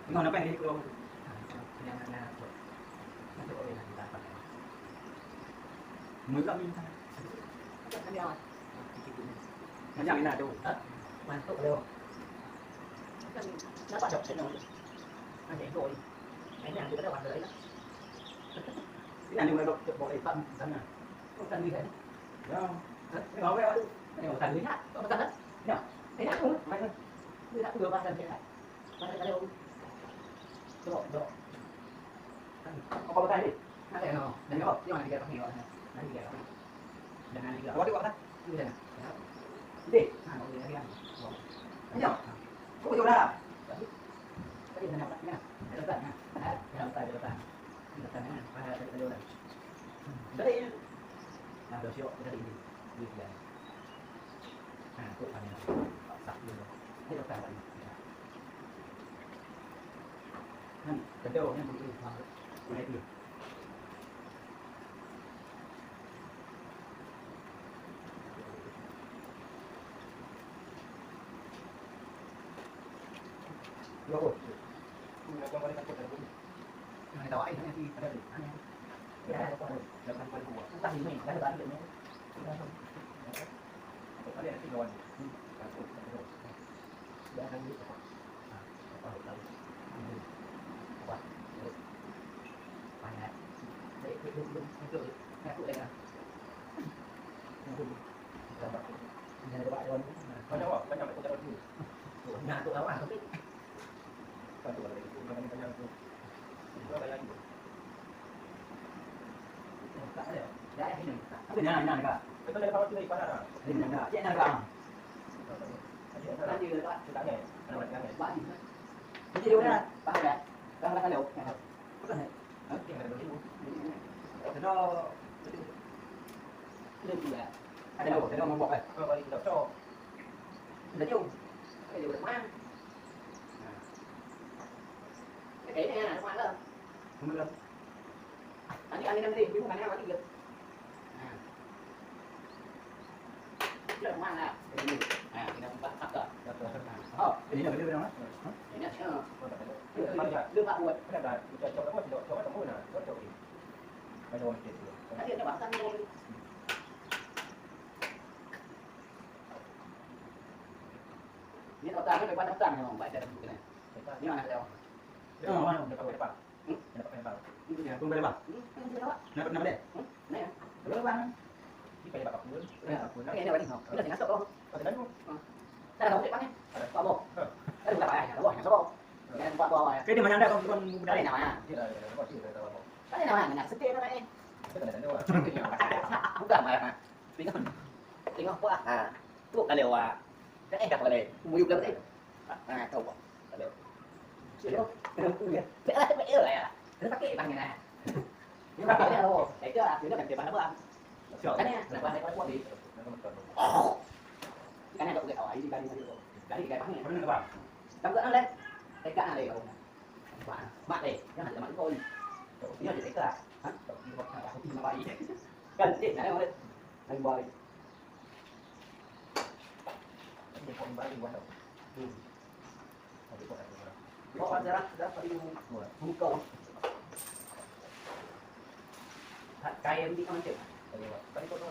Ngon apa yang di keluar? Mới lắm nhưng mà nhà này đâu? Mà tốt đâu? Nó bắt đầu sẽ nổi. Anh nhảy rồi. Anh làm được cái bạn đấy đó. Cái này nhưng mà được bộ này phân thân à? Không cần gì hết. Đúng không? Cái đó cái Này cần gì khác? Có cần đấy. Nhỉ? Thế khác không? Phải không? Như đã vừa ba lần thế này. Ba lần đâu? Độ. có tay đi. Nó đây nào? Đấy rồi. Nhưng mà đi cái không hiểu rồi. Nó đi cái đó. Đừng ăn đi cái. Có đi qua đây. Như thế này. Đi. À, nó đi cái ăn. Thấy chưa? Có vô ra. Cái gì nào nha. Cái đó nha. Cái đó tay. Cái đó nha. Và cái đó này. Đấy. Làm được chưa? Cái gì? Đi cái. À, tụi bạn này sắp luôn rồi. Hết được cả bạn. Cái đâu nha, mình đi vào. Này đi. Rồi. Mình có cái cột này cũng. Này tao ấy nó đi vào đây đi. Anh em. Cái này nó còn được làm quen của. Chúng ta thì mình đã bán được nhé. Ở đây là cái rồi. Để ăn đi. Ở đâu? Quá. Phải nè. Để đúng cái tụi đây nè. Nhà các bạn luôn. Có nhau à? Có nhau lại có nhau gì? Nhà tụi áo không biết. Còn tụi này cũng có nhau luôn. Có cái gì? Đã cái này. Cái nhà này cả. Cái đây không có gì quá nào. Thì nhà nào? Chết nào cả. Nó như đó. Cái này, nó là cái này. Bạn gì nữa? Cái gì đó? Bạn này. Đang là cái liệu. Cái này. Cái này được chứ? Thì nó lên gì à? Cái đâu mà bọc này. Vậy đập cho. Nói chung cái điều được mang. Cái kể này là nó mang đó. Không được. Anh đi đi, chứ không phải anh đi được. À. Cái đó mang là cái gì? À, cái đó bắt bắt rồi. Cái gì là cái đưa đâu đó? Cái này đưa bạn buồn. Cái này là cho nó có độ cho nó mũi nè, rất nhiều. Cái đồ này tiền. Cái tiền cho bạn thân luôn. Nếu nó ta nó phải quan tâm rằng không phải là cái này. Nhưng mà đâu? Nó có cái bảo. Nó có cái bảo. Không phải bảo. Nó đây. Này. Nó quan. Cái bảo cuốn. Cái này là không? Cái này nó sợ không? Có thể đánh không? Đây là không thể bắt nhé. Qua bộ. Đây là phải nó bỏ nó sợ không? Cái này mà ăn đây không? Con cái này nào à? Cái này nào à? Nhà sức kia đó đấy. Cái này đánh đâu à? Không cần mà. Tính không? Quá à. Thuốc là đều à. Các em gặp vào đây. Mua dùng đâu đấy. À không. Là đều. Chưa đâu. Vẽ là vẽ rồi à. Nó bắt kệ bằng như này. Nhưng mà cái này đâu? Đấy chưa là thứ nó cần tiền bằng nó ăn. Cái này là quan đây có gì? Cái này động cái hỏi đi cái đi cái đi cái bắn này. Cắm dẫn nó lên. Cái cả này không. Bạn này, nó hẳn là bạn thôi. Nó chỉ thấy là hả? Không tin mà vậy. Cần gì này không lên. Anh bơi. Mình không bán gì quan trọng. Có ra phải đi mua câu. Thật cay em đi con chịu. Cái này có nó.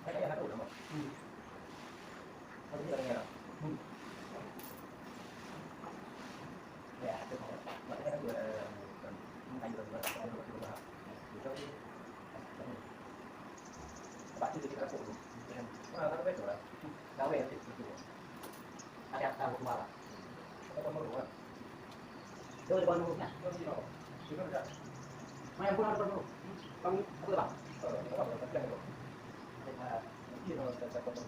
Cái này là đủ rồi. Có cái này nào. Dạ, được rồi. Mà cái này vừa anh được rồi. Bạn chưa cái phụ. Nó biết rồi. Đâu về thì ada tahu malah. Nó có đủ rồi. Tôi con mua nha. Mai em con mua. Con aku bang. Nó bảo là cái này rồi. Cái nó sẽ có đủ.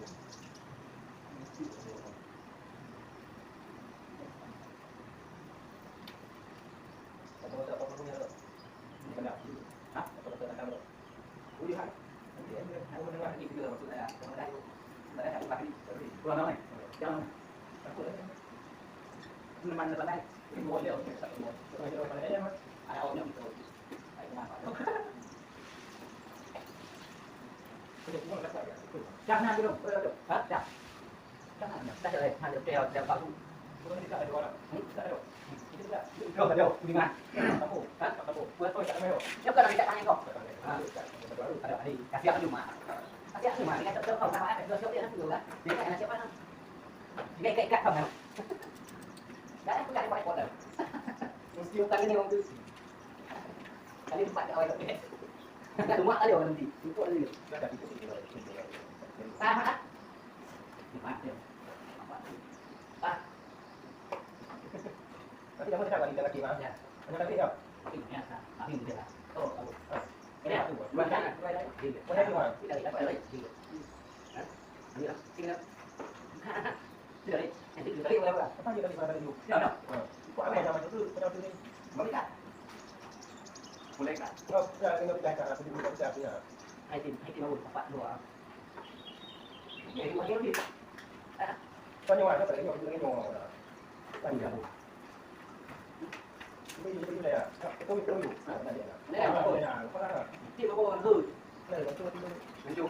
Mình là đây. Mua liệu sợ mua. Rồi đấy em. À ổn nhầm rồi. Đấy mà phải. Chắc nam đi đâu? Hết chắc. Chắc là đây, hai đứa treo treo cao su. Bukan tidak ada orang. Tidak ada. Itu tidak. Đâu ở đâu? Đi mà. Kamu. Kamu. Buat tôi tak mau. Nếu cần thì chạy anh không? Baru. Ada đi. Kasih aku cuma. Kasih aku cuma. Ini kan không sama phải đưa số tiền nó được. Ini kan siapa nó? Ini kayak không nào? Đấy, aku cari pakai kodam. Mesti bukan ini orang tu. Kali empat dah awal tak. Kat rumah ada orang nanti. Itu ada dia. Ada itu sih. Sama tak? Empat dia. Nanti kamu cakap lagi lagi mah. Ya. Banyak lagi ya. Ini ya, tapi ini dia lah. Oh, tahu. Ini aku. Bukan kan? Banyak di mana? Kita lihat apa lagi. Ini lah. Ini lah. Tidak ni. Nanti kita lihat apa. Apa dia tadi pada itu? Ya, no. Kok apa nama itu? Kenapa tu ni? Boleh tak? Boleh tak? Oh, ya, tengok dah cara aku buat siapa ya. Hai tim bagus empat dua. Jadi macam ni. Kau nyawa apa lagi? Aku lagi nyawa. Tadi aku. Ini ya. Itu. Ada dia. Ni apa? Kau nak? Tim bagus hư. Đây là tôi Lanjut.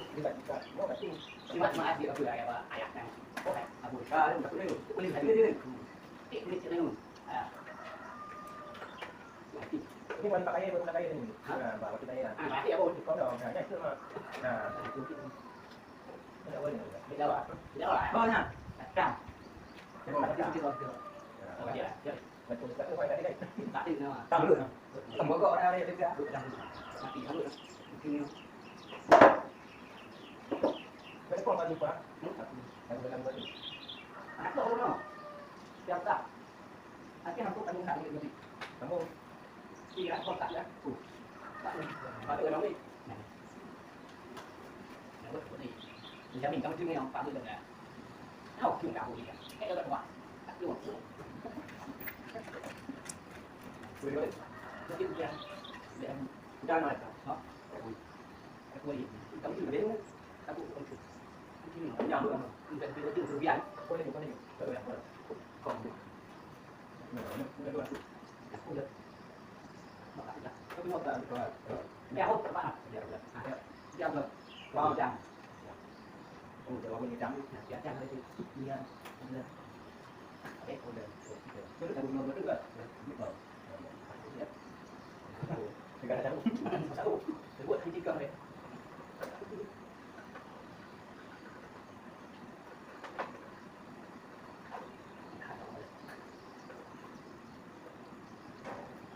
nó phải tin Simak maaf dia aku ayat ayat kan. Abu Bakar tak boleh. Boleh tadi dia. Ini cerita ni. nhưng mà pakai ini pakai ini nah bawa kita ya Mati apa? có đầu nah itu mah nah Tidak apa? Tidak apa? Oh nah. Cam. Jadi mati kita ke. Oh ya. betul kita quay lại đây Tak ada nama. tahu dulu Tầm bố gọi ra đây được chưa? Mati kamu. Mungkin cái con bao nhiêu quá làm vậy anak tu orang no. Siap tak? Nanti aku tanya tak ni nanti. kamu Iya, kontak ya. Tak ni. Pada orang ni. Nah, betul ni. Bisa minta macam ni orang pak tu dah. Tahu tu tak boleh. Eh, dah buat. Tak boleh. boleh Jadi dia dia dah nak tak. Aku ni. Kamu tu dia. Aku ini yang tu. Untuk dia tu rupiah. boleh betul ya Còn betul aku dah. Tapi nak tak ada. Dia hot tak apa. Dia dah. Wow jam. oh jawab ini jam Dia jam itu. Dia. Udah. Terus aku mau juga. segala jam Satu. Buat tiga deh.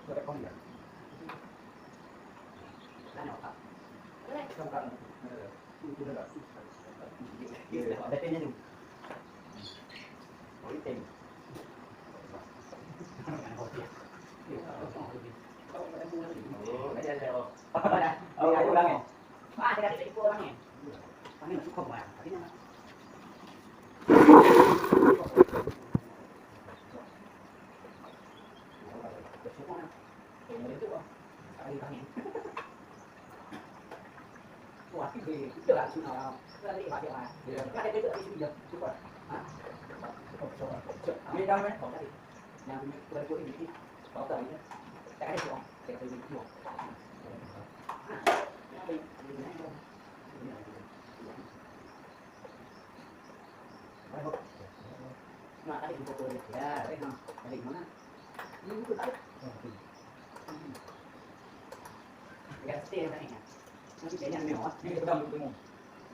ada con ya không cần itu dah Ada pennya tu. boleh tem oh ada lewat Oh, aku ulang ya. Ah, ada dari aku ulang ya. Ini cukup lah. Tapi nama. Wah, itu lah sudah. Sudah di bahagia lah. Kan ada itu di sini cukup. Hah? Ini dah kan? Yang berbuat ini. Tahu tak ini? Tak ada tu. Tak ada tu. Nah, tadi di foto dia. Ya, dari mana? Ini itu tak. Ya, stay tadi kan. Nanti dia yang mewah. ini kita dalam ketemu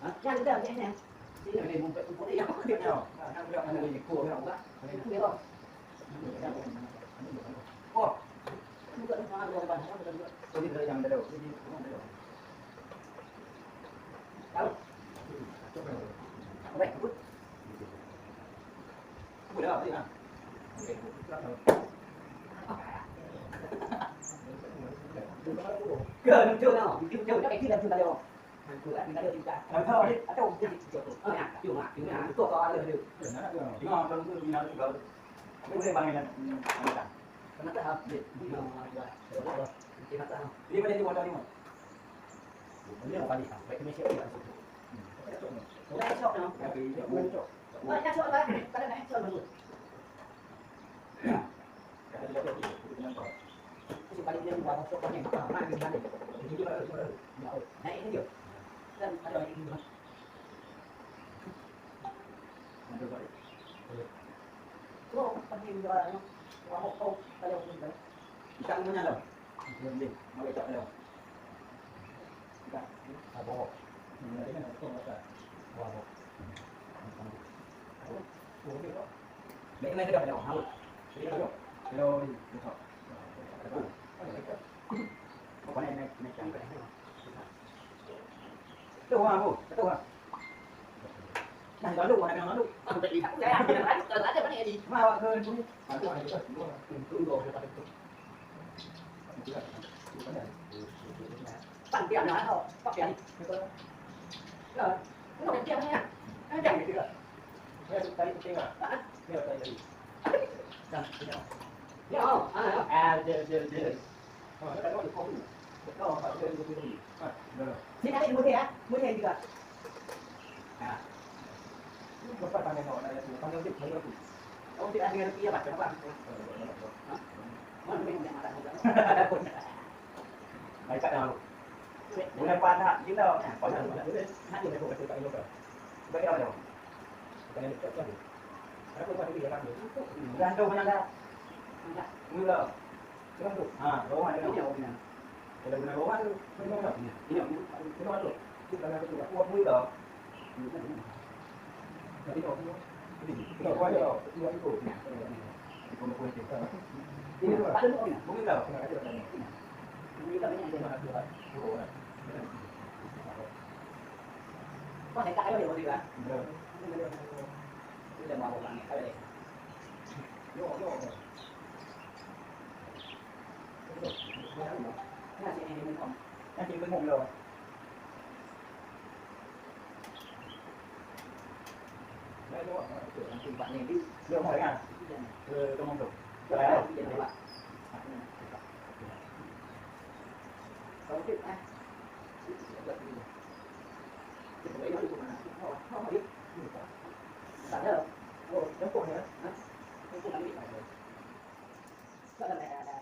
Hah? Yang dia dia yang. Ini ada mumpet foto dia. dia yang bilang ada di Kau orang tak? Itu dia tak. Oh. Bukan sama dua orang sama dua. jadi dari yang ada Tahu? Baik, good. udah apa ya Gần chưa nào? Chưa các cái kia làm chúng ta đâu? Cửa chúng ta đưa chúng ta. Làm sao đi? Ở đâu cái gì? Ở nhà, kiểu mà tôi có được được. đúng không trong cái nào cũng cái này bằng này Nó ta hợp được. Thì nó ta hợp. đi vào đây đi vào đây đi mà Ini apa nih? Baik ini siapa yang masuk? Udah esok no. Oh, esok lah. Kada nak esok dulu. Kasi balik dia buat masuk kan yang mana di mana. Jadi dia baru. Nah, ini dia. Dan ada lagi dua. Oh, thêm cho nó có một câu ta đều mình đấy Ikan punya dong. Belum, mau lecok dong. Ikan, abo. Ini kan itu apa? Abo. Để cái này cái đầu hao. Cái đầu. Cái đầu đi, được không? Có này này chẳng cái này. Đâu hoa không? Đâu hoa? Này nói đủ này nó đủ. tự đi thẳng ra cái này là cái vấn đề gì Mà hơn cũng. Mà cái này cái cũng đồ cái bằng tiền nó thôi có tiền rồi cái đồ tiền nha cái tiền gì rồi hiểu không thì cái mua thế gì cả ông thì ăn kia bạc cho nó bạn Đấy chạy nào bữa nay quan hạn chứ đâu có thằng hát gì này cũng phải tự tại luôn rồi vậy đâu rồi cái này được cái gì nó không phải cái gì làm được gan đâu mà ra như là cái không được đố mà nó nhiều nè cái này đố mà không được cái nó được chứ là cái là uống như đó cái đồ cái đồ quá nhiều cái đồ nè cái con quên tiền cái này là bốn mươi giờ cái này như là cái này có thể cãi có điều gì cả bây giờ mà một bạn cái này anh chị với một rồi đấy đúng không bạn nhìn đi được không phải à tôi mong được cái này bạn có chuyện à không biết bạn đâu giống cô nữa cái này là